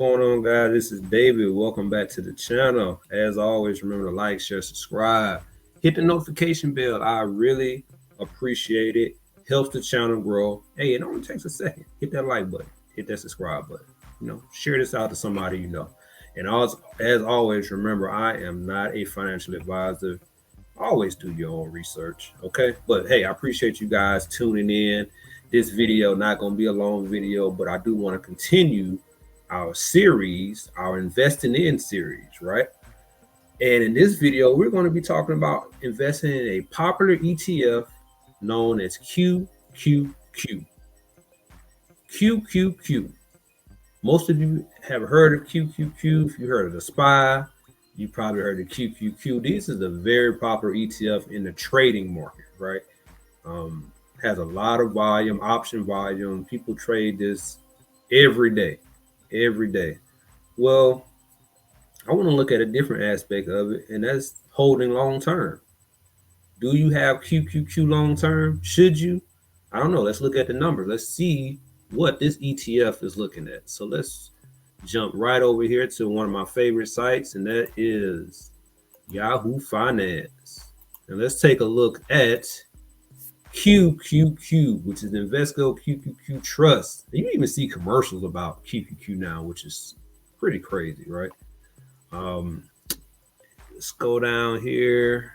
going on, guys? This is David. Welcome back to the channel. As always, remember to like, share, subscribe, hit the notification bell. I really appreciate it. Helps the channel grow. Hey, it only takes a second. Hit that like button, hit that subscribe button. Share this out to somebody you know. And as always, remember I am not a financial advisor. Always do your own research, okay? But hey, I appreciate you guys tuning in. This video not going to be a long video, but I do want to continue our series, our investing in series, right? And in this video, we're going to be talking about investing in a popular ETF known as QQQ. QQQ. Most of you have heard of QQQ. If you heard of the SPY, you probably heard of QQQ. This is a very popular ETF in the trading market, right? Has a lot of volume, option volume. People trade this every day. Well, I want to look at a different aspect of it, and that's holding long term. Do you have QQQ long term? Should you? I don't know. Let's look at the numbers. Let's see what this ETF is looking at. So let's jump right over here to one of my favorite sites, and that is Yahoo Finance. And let's take a look at QQQ, which is Invesco QQQ Trust. You even see commercials about QQQ now, which is pretty crazy, right? Let's go down here.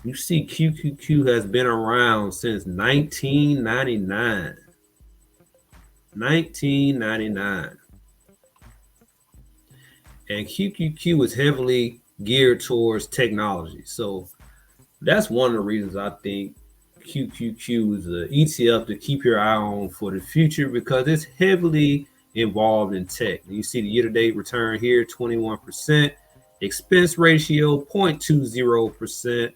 You see QQQ has been around since 1999. 1999. And QQQ is heavily geared towards technology. So that's one of the reasons I think QQQ is an ETF to keep your eye on for the future, because it's heavily involved in tech. You see the year-to-date return here, 21%, expense ratio 0.20%,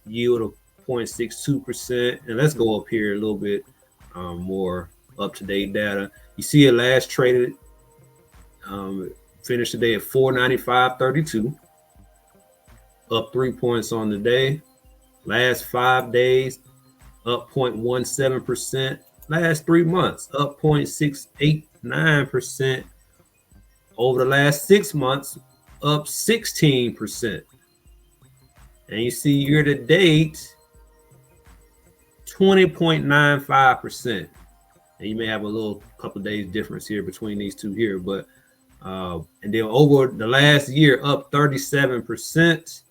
yield of 0.62%. And let's go up here a little bit more up-to-date data. You see it last traded, finished today at 495.32, up 3 points on the day. Last 5 days, up 0.17%. Last 3 months, up 0.689%. Over the last 6 months, up 16%. And you see year to date, 20.95%. And you may have a little couple of days difference here between these two here, but and then over the last year, up 37%.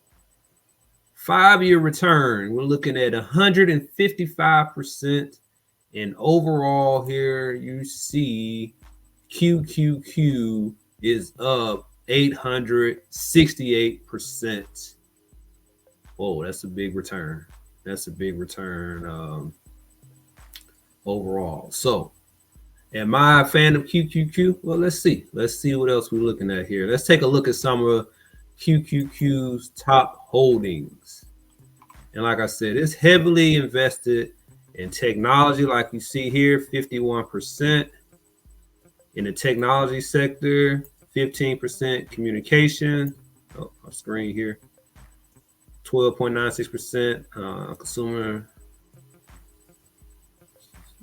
5-year return, we're looking at 155%. And overall here, you see QQQ is up 868%. Whoa, that's a big return. That's a big return overall. So, am I a fan of QQQ? Well, let's see. Let's see what else we're looking at here. Let's take a look at some of QQQ's top holdings. And like I said, it's heavily invested in technology, like you see here, 51%. In the technology sector, 15%. Communication, our screen here, 12.96%. Consumer,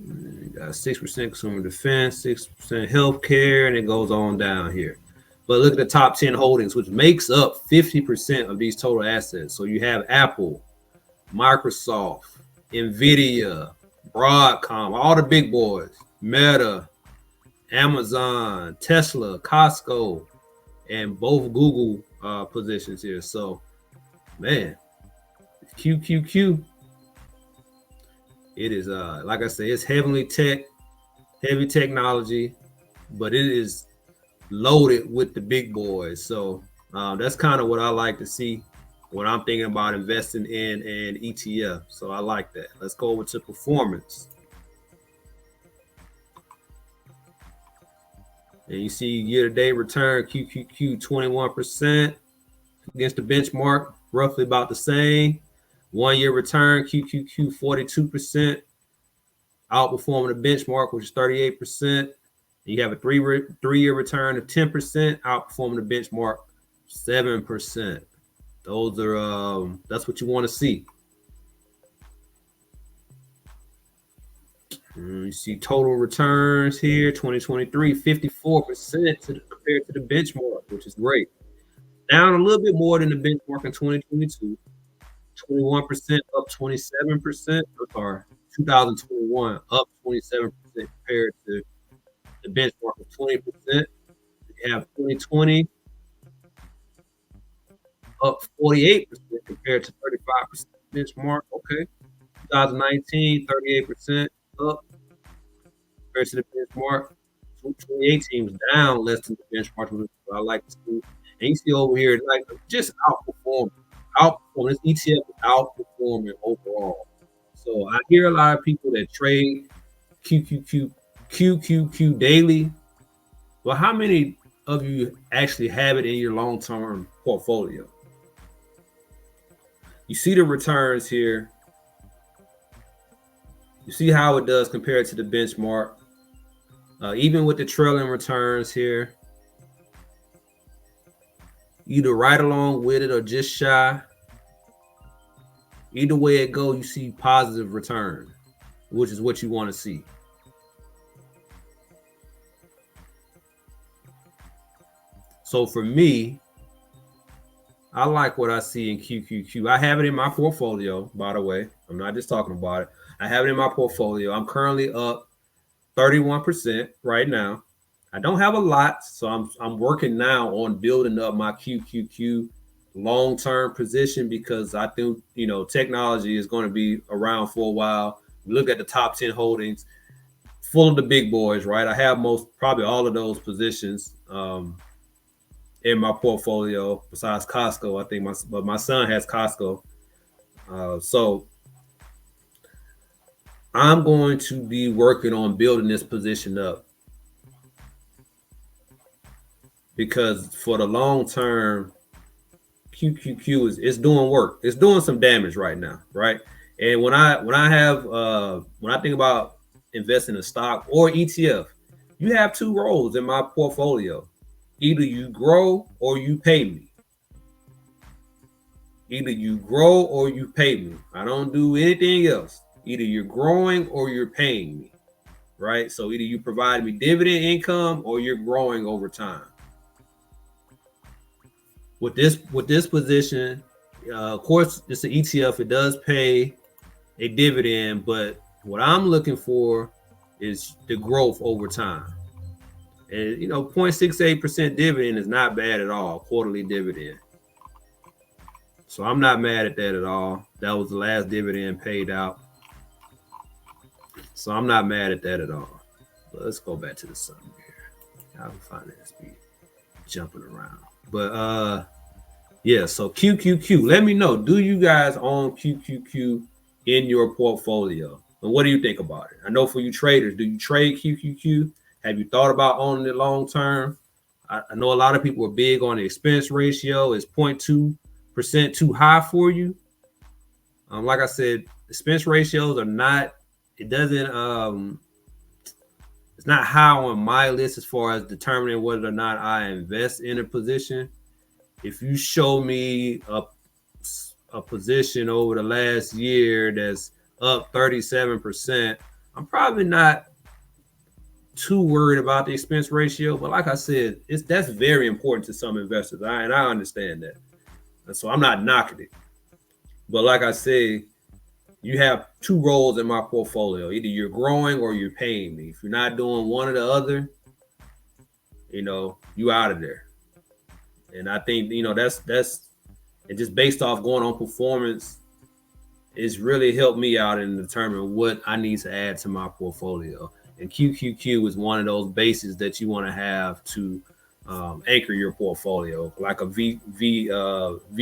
6% consumer defense, 6% healthcare, and it goes on down here. But look at the top 10 holdings, which makes up 50% of these total assets. So you have Apple, Microsoft, Nvidia, Broadcom, all the big boys, Meta, Amazon, Tesla, Costco, and both Google positions here. So, man, QQQ, it is, like I say, it's heavy technology, but it is loaded with the big boys. So that's kind of what I like to see when I'm thinking about investing in an ETF. So I like that. Let's go over to performance. And you see year-to-date return, QQQ 21% against the benchmark, roughly about the same. 1-year return, QQQ 42%, outperforming the benchmark, which is 38%. You have a three-year return of 10%, outperforming the benchmark 7%. Those are that's what you want to see. You see total returns here, 2023, 54% compared to the benchmark, which is great. Down a little bit more than the benchmark in 2022, 21% up 27%. I'm sorry, 2021 up 27% compared to the benchmark of 20%. You have 2020 up 48% compared to 35% benchmark. Okay. 2019, 38% up compared to the benchmark. 2018 was down less than the benchmark, which I like to see. And you see over here, like just outperforming. Outperforming. This ETF is outperforming overall. So I hear a lot of people that trade QQQ daily. Well, how many of you actually have it in your long-term portfolio? You see the returns here. You see how it does compared to the benchmark. Even with the trailing returns here, either right along with it or just shy. Either way it go, you see positive return, which is what you want to see. So for me, I like what I see in QQQ. I have it in my portfolio, by the way. I'm not just talking about it. I have it in my portfolio. I'm currently up 31% right now. I don't have a lot, so I'm working now on building up my QQQ long-term position because I think technology is going to be around for a while. Look at the top 10 holdings, full of the big boys, right? I have probably all of those positions in my portfolio besides Costco. I think my son has Costco, so I'm going to be working on building this position up because for the long term, QQQ is doing work. It's doing some damage right now, right? And when I think about investing in stock or ETF, you have two roles in my portfolio. Either you grow or you pay me. Either you grow or you pay me. I don't do anything else. Either you're growing or you're paying me, right? So either you provide me dividend income or you're growing over time. With this position, of course, it's an ETF. It does pay a dividend, but what I'm looking for is the growth over time. And 0.68% dividend is not bad at all, quarterly dividend. So I'm not mad at that at all. That was the last dividend paid out. So I'm not mad at that at all. But let's go back to the sun here. I'll find this be jumping around. But yeah, so QQQ. Let me know. Do you guys own QQQ in your portfolio? And what do you think about it? I know for you traders, do you trade QQQ? Have you thought about owning it long term? I know a lot of people are big on the expense ratio. Is 0.2% too high for you? Like I said, expense ratios are not. It doesn't. It's not high on my list as far as determining whether or not I invest in a position. If you show me a position over the last year that's up 37%, I'm probably not too worried about the expense ratio. But like I said, that's very important to some investors, and I understand that. And so I'm not knocking it. But like I said, you have two roles in my portfolio. Either you're growing or you're paying me. If you're not doing one or the other, you out of there. And I think that's and just based off going on performance, it's really helped me out in determining what I need to add to my portfolio. And QQQ is one of those bases that you want to have to anchor your portfolio, like a VOO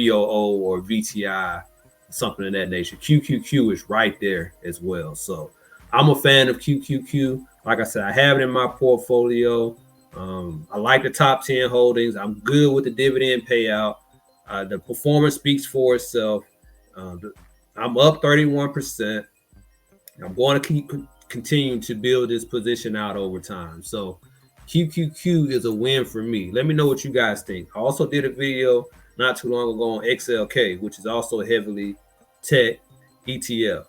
or VTI, something of that nature. QQQ is right there as well. So I'm a fan of QQQ. Like I said, I have it in my portfolio. I like the top 10 holdings. I'm good with the dividend payout. The performance speaks for itself. I'm up 31%. I'm going to keep continuing to build this position out over time. So QQQ is a win for me. Let me know what you guys think. I also did a video not too long ago on XLK, which is also a heavily tech ETF.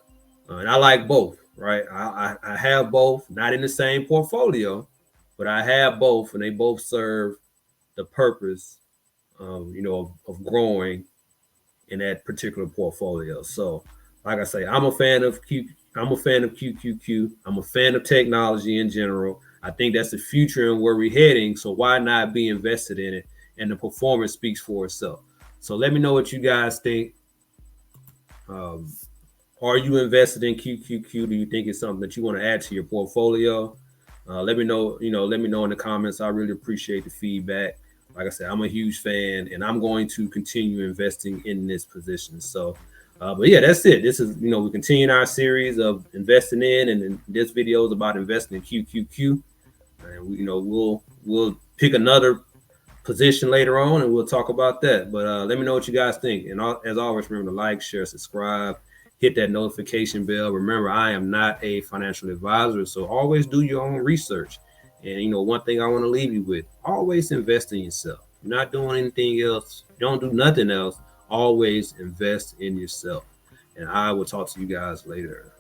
And I like both. right? I have both, not in the same portfolio, but I have both, and they both serve the purpose, of growing in that particular portfolio. So, like I say, I'm a fan of I'm a fan of QQQ. I'm a fan of technology in general. I think that's the future and where we're heading. So why not be invested in it? And the performance speaks for itself. So let me know what you guys think. Um, are you invested in QQQ? Do you think it's something that you want to add to your portfolio? Let me know. Let me know in the comments. I really appreciate the feedback. Like I said, I'm a huge fan, and I'm going to continue investing in this position. So, but yeah, that's it. This is, we're continuing our series of investing in, and this video is about investing in QQQ. And we'll pick another position later on, and we'll talk about that. But let me know what you guys think. And as always, remember to like, share, subscribe, hit that notification bell. Remember, I am not a financial advisor, so always do your own research. And one thing I want to leave you with: always invest in yourself. You're not doing anything else. Don't do nothing else. Always invest in yourself. And I will talk to you guys later.